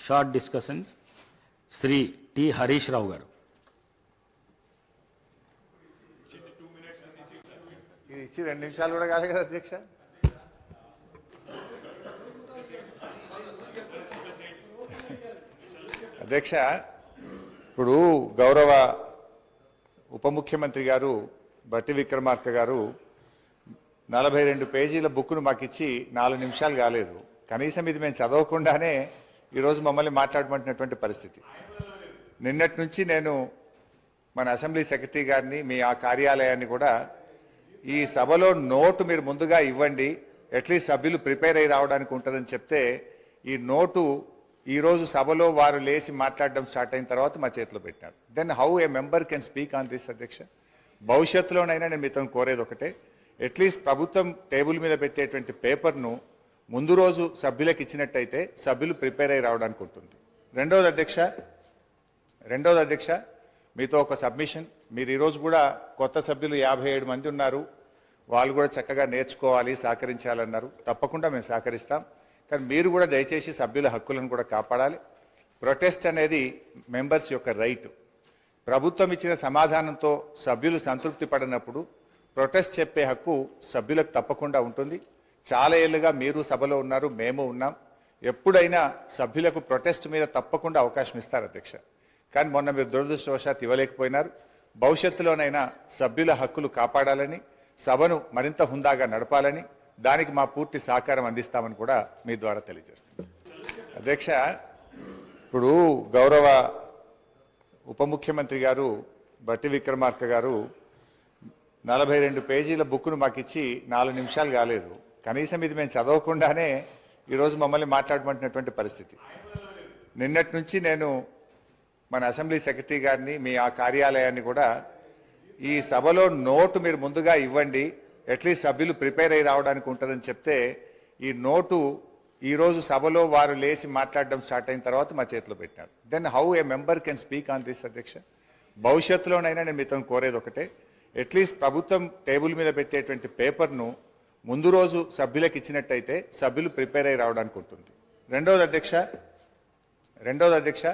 Short discussions Shri T Harish Rao garu. ఇది ఇచ్చి 2 నిమిషాలు కూడా కాలే కదా అధ్యక్ష. అధ్యక్ష, ఇప్పుడు గౌరవ ఉప ముఖ్యమంత్రి గారు బట్టి విక్రమార్క గారు 42 పేజీల బుక్ను మాకు ఇచ్చి 4 నిమిషాలు కాలేదు. కనీసం ఇది మేము చదవకుండానే ఈరోజు మమ్మల్ని మాట్లాడమంటున్నటువంటి పరిస్థితి. నిన్నటి నుంచి నేను మన అసెంబ్లీ సెక్రటరీ గారిని, మీ ఆ కార్యాలయాన్ని కూడా ఈ సభలో నోటు మీరు ముందుగా ఇవ్వండి, అట్లీస్ట్ సభ్యులు ప్రిపేర్ అయ్యి రావడానికి ఉంటుందని చెప్తే ఈ నోటు ఈరోజు సభలో వారు లేచి మాట్లాడడం స్టార్ట్ అయిన తర్వాత మా చేతిలో పెట్టినారు. Then how a member can speak on this అధ్యక్ష? భవిష్యత్తులోనైనా నేను మీతో కోరేది ఒకటే, అట్లీస్ట్ ప్రభుత్వం టేబుల్ మీద పెట్టేటువంటి పేపర్ను ముందు రోజు సభ్యులకు ఇచ్చినట్టయితే సభ్యులు ప్రిపేర్ అయ్యి రావడానికి ఉంటుంది. రెండవది అధ్యక్ష, మీతో ఒక సబ్మిషన్. మీరు ఈరోజు కూడా కొత్త సభ్యులు 57 మంది ఉన్నారు, వాళ్ళు కూడా చక్కగా నేర్చుకోవాలి, సహకరించాలన్నారు. తప్పకుండా మేము సహకరిస్తాం. కానీ మీరు కూడా దయచేసి సభ్యుల హక్కులను కూడా కాపాడాలి. ప్రొటెస్ట్ అనేది మెంబర్స్ యొక్క రైట్. ప్రభుత్వం ఇచ్చిన సమాధానంతో సభ్యులు సంతృప్తి పడినప్పుడు ప్రొటెస్ట్ చెప్పే హక్కు సభ్యులకు తప్పకుండా ఉంటుంది. చాలా ఏళ్ళుగా మీరు సభలో ఉన్నారు, మేము ఉన్నాం. ఎప్పుడైనా సభ్యులకు ప్రొటెస్ట్ మీద తప్పకుండా అవకాశం ఇస్తారు అధ్యక్ష. కానీ మొన్న మీరు దురదృష్టవశాత్తు ఇవ్వలేకపోయినారు. భవిష్యత్తులోనైనా సభ్యుల హక్కులు కాపాడాలని, సభను మరింత హుందాగా నడపాలని, దానికి మా పూర్తి సహకారం అందిస్తామని కూడా మీ ద్వారా తెలియజేస్తున్నాం. అధ్యక్ష, ఇప్పుడు గౌరవ ఉప ముఖ్యమంత్రి గారు బట్టి విక్రమార్క గారు 42 పేజీల బుక్ను మాకు ఇచ్చి 4 నిమిషాలు కాలేదు. కనీసం ఇది మేము చదవకుండానే ఈరోజు మమ్మల్ని మాట్లాడమంటున్నటువంటి పరిస్థితి. నిన్నటి నుంచి నేను మన అసెంబ్లీ సెక్రటరీ గారిని, మీ ఆ కార్యాలయాన్ని కూడా ఈ సభలో నోటు మీరు ముందుగా ఇవ్వండి, అట్లీస్ట్ సభ్యులు ప్రిపేర్ అయ్యి రావడానికి ఉంటుందని చెప్తే ఈ నోటు ఈరోజు సభలో వారు లేచి మాట్లాడడం స్టార్ట్ అయిన తర్వాత మా చేతిలో పెట్టినారు. Then how a member can speak on this అధ్యక్ష? భవిష్యత్తులోనైనా నేను మీతో కోరేది ఒకటే, అట్లీస్ట్ ప్రభుత్వం టేబుల్ మీద పెట్టేటువంటి పేపర్ను ముందు రోజు సభ్యులకు ఇచ్చినట్టయితే సభ్యులు ప్రిపేర్ అయ్యి రావడానికి ఉంటుంది. రెండవది అధ్యక్ష,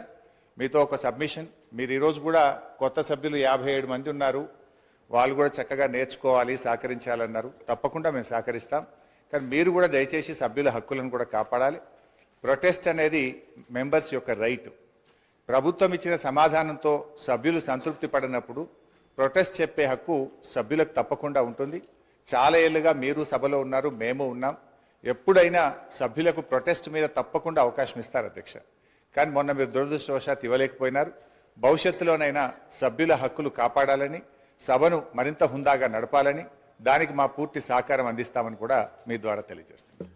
మీతో ఒక సబ్మిషన్. మీరు ఈరోజు కూడా కొత్త సభ్యులు 57 మంది ఉన్నారు, వాళ్ళు కూడా చక్కగా నేర్చుకోవాలి, సహకరించాలన్నారు. తప్పకుండా మేము సహకరిస్తాం. కానీ మీరు కూడా దయచేసి సభ్యుల హక్కులను కూడా కాపాడాలి. ప్రొటెస్ట్ అనేది మెంబర్స్ యొక్క రైట్. ప్రభుత్వం ఇచ్చిన సమాధానంతో సభ్యులు సంతృప్తి పడినప్పుడు ప్రొటెస్ట్ చెప్పే హక్కు సభ్యులకు తప్పకుండా ఉంటుంది. చాలా ఏళ్ళుగా మీరు సభలో ఉన్నారు, మేము ఉన్నాం. ఎప్పుడైనా సభ్యులకు ప్రొటెస్ట్ మీద తప్పకుండా అవకాశం ఇస్తారు అధ్యక్ష. కానీ మొన్న మీరు దురదృష్టవశాత్తు ఇవ్వలేకపోయినారు. భవిష్యత్తులోనైనా సభ్యుల హక్కులు కాపాడాలని, సభను మరింత హుందాగా నడపాలని, దానికి మా పూర్తి సహకారం అందిస్తామని కూడా మీ ద్వారా తెలియజేస్తున్నాం.